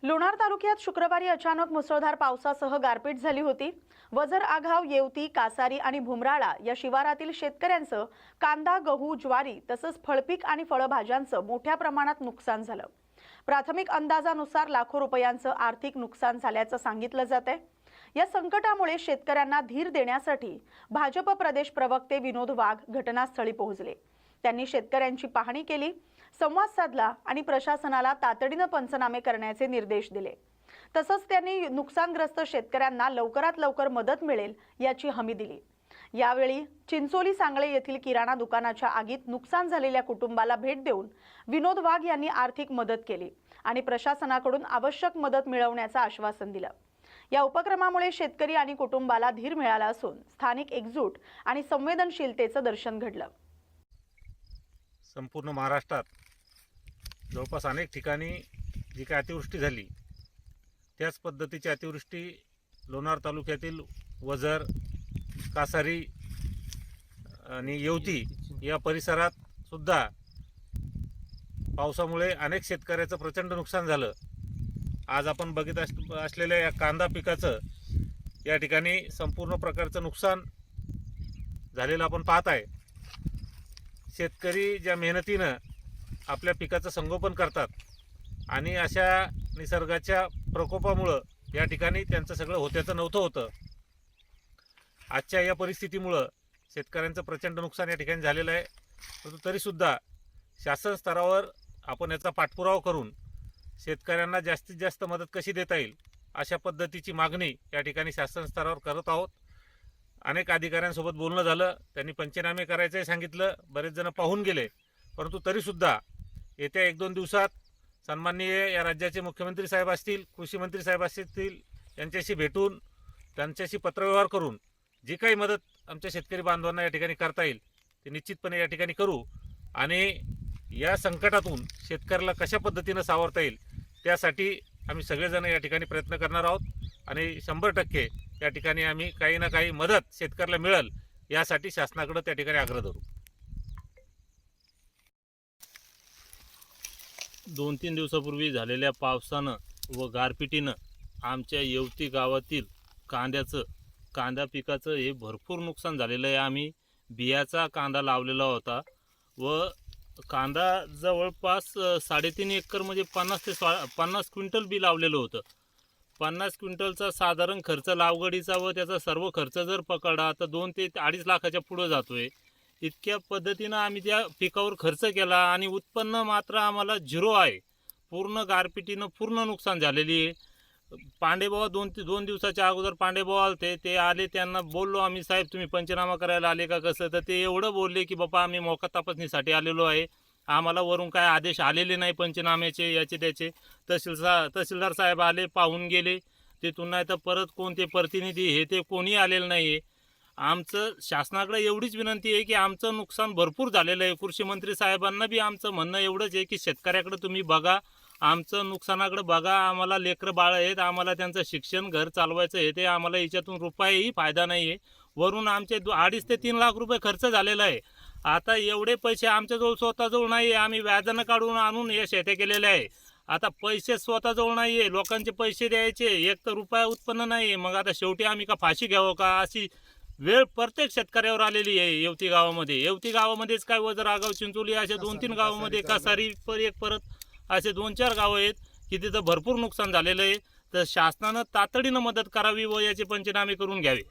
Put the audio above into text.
लोणार तालुक्यात शुक्रवारी अचानक मुसळधार पावसासह गारपीट झाली होती। वजर आघाव, येवती, कासारी आणि भुमराळा या शिवारातील शेतकऱ्यांचं कांदा, गहू, ज्वारी तसंच फळपीक आणि फळभाज्यांचं मोठ्या प्रमाणात नुकसान झालं। प्राथमिक अंदाजानुसार लाखो रुपयांचं आर्थिक नुकसान झाल्याचं सांगितलं जातंय। या संकटामुळे शेतकऱ्यांना धीर देण्यासाठी भाजप प्रदेश प्रवक्ते विनोद वाघ घटनास्थळी पोहोचले। त्यांनी शेतकऱ्यांची पाहणी केली, संवाद साधला आणि प्रशासनाला तातडीने पंचनामे करण्याचे निर्देश दिले। तसंच त्यांनी नुकसानग्रस्त शेतकऱ्यांना लवकरात लवकर मदत मिळेल याची हमी दिली। यावेळी चिंचोली सांगळे येथील किराणा दुकानाच्या आगीत नुकसान झालेल्या कुटुंबाला भेट देऊन विनोद वाघ यांनी आर्थिक मदत केली आणि प्रशासनाकडून आवश्यक मदत मिळवण्याचं आश्वासन दिलं। या उपक्रमामुळे शेतकरी आणि कुटुंबाला धीर मिळाला असून स्थानिक एकजूट आणि संवेदनशीलतेचं दर्शन घडलं। संपूर्ण महाराष्ट्रात जवळपास अनेक ठिकाणी जी काही अतिवृष्टी झाली त्याच पद्धतीची अतिवृष्टी लोणार तालुक्यातील वजर, कासारी आणि येवती या परिसरात सुद्धा पावसामुळे अनेक शेतकऱ्याचं प्रचंड नुकसान झालं। आज आपण बघत असलेल्या या कांदा पिकाचं या ठिकाणी संपूर्ण प्रकारचं नुकसान झालेलं आपण पाहत आहे। शेतकरी ज्या मेहनतीनं आपल्या पिकाचं संगोपन करतात आणि अशा निसर्गाच्या प्रकोपामुळं या ठिकाणी त्यांचं सगळं होत्याचं नव्हतं होतं। आजच्या या परिस्थितीमुळं शेतकऱ्यांचं प्रचंड नुकसान या ठिकाणी झालेलं आहे। परंतु तरीसुद्धा शासन स्तरावर आपण याचा पाठपुरावा करून शेतकऱ्यांना जास्तीत जास्त मदत कशी देता येईल अशा पद्धतीची मागणी या ठिकाणी शासन स्तरावर करत आहोत। अनेक अधिकाऱ्यांसोबत बोलणं झालं, त्यांनी पंचनामे करायचंही सांगितलं, बरेच जण पाहून गेले। परंतु तरीसुद्धा येत्या 1-2 दिवसात सन्माननीय या राज्याचे मुख्यमंत्री साहेब असतील, कृषी मंत्री साहेब असतील, यांच्याशी भेटून त्यांच्याशी पत्रव्यवहार करून जी काही मदत आमच्या शेतकरी बांधवांना या ठिकाणी करता येईल ते निश्चितपणे या ठिकाणी करू आणि या संकटातून शेतकऱ्याला कशा पद्धतीनं सावरता येईल त्यासाठी आम्ही सगळेजण या ठिकाणी प्रयत्न करणार आहोत आणि 100% या ठिकाणी आम्ही काही ना काही मदत शेतकऱ्याला मिळेल यासाठी शासनाकडे त्या ठिकाणी आग्रह धरू। 2-3 दिवसापूर्वी झालेल्या पावसानं व गारपिटीनं आमच्या येवती गावातील कांदा पिकाचं हे भरपूर नुकसान झालेलं आहे। आम्ही बियाचा कांदा लावलेला होता व कांदा जवळपास 3.5 एकर म्हणजे 50 क्विंटल बी लावलेलं होतं। 50 क्विंटलचा साधारण खर्च लावगडीचा व त्याचा सर्व खर्च जर पकडला तर 2 ते 2.5 लाखाच्या पुढे जातोय। इतक्या पद्धतीनं आम्ही त्या पिकावर खर्च केला आणि उत्पन्न मात्र आम्हाला झिरो आहे। पूर्ण गारपिटीनं पूर्ण नुकसान झालेली आहे। पांडेबाबा 2 दिवसाच्या अगोदर पांडेबाबा आलते, ते आले, त्यांना बोललो आम्ही, साहेब तुम्ही पंचनामा करायला आले का कसं? तर ते एवढं बोलले की बाबा आम्ही मोका तपासणीसाठी आलेलो आहे, आम्हाला वरून काय आदेश आलेले नाही पंचनाम्याचे याचे त्याचे। तहसीलदार साहेब आले, पाहून गेले, तिथून नाही तर परत कोणते प्रतिनिधी हे ते कोणी आलेलं नाही आहे। आमचं शासनाकडे एवढीच विनंती आहे की आमचं नुकसान भरपूर झालेलं आहे। कृषी मंत्री साहेबांना बी आमचं म्हणणं एवढंच आहे की शेतकऱ्याकडे तुम्ही बघा, आमचं नुकसानाकडे बघा, आम्हाला लेकरं बाळ आहेत, आम्हाला त्यांचं शिक्षण घर चालवायचं आहे, ते आम्हाला याच्यातून रुपयाही फायदा नाही आहे। वरून आमचे 2.5 ते 3 लाख रुपये खर्च झालेला आहे। आता एवढे पैसे आमच्याजवळ स्वतःजवळ नाही आहे, आम्ही व्याजानं काढून आणून या शेत्या केलेल्या आहे। आता पैसे स्वतःजवळ नाही आहे, लोकांचे पैसे द्यायचे, एक तर रुपया उत्पन्न नाही आहे। मग आता शेवटी आम्ही का फाशी घ्यावं का अशी वेळ प्रत्येक शेतकऱ्यावर आलेली आहे। येवती गावामध्येच काय वजर, आगाव, चिंचोली अशा 2-3 गावामध्ये, कासारी परत असे 2-4 गावं आहेत की तिथं भरपूर नुकसान झालेलं आहे। तर शासनानं तातडीनं मदत करावी व याचे पंचनामे करून घ्यावे।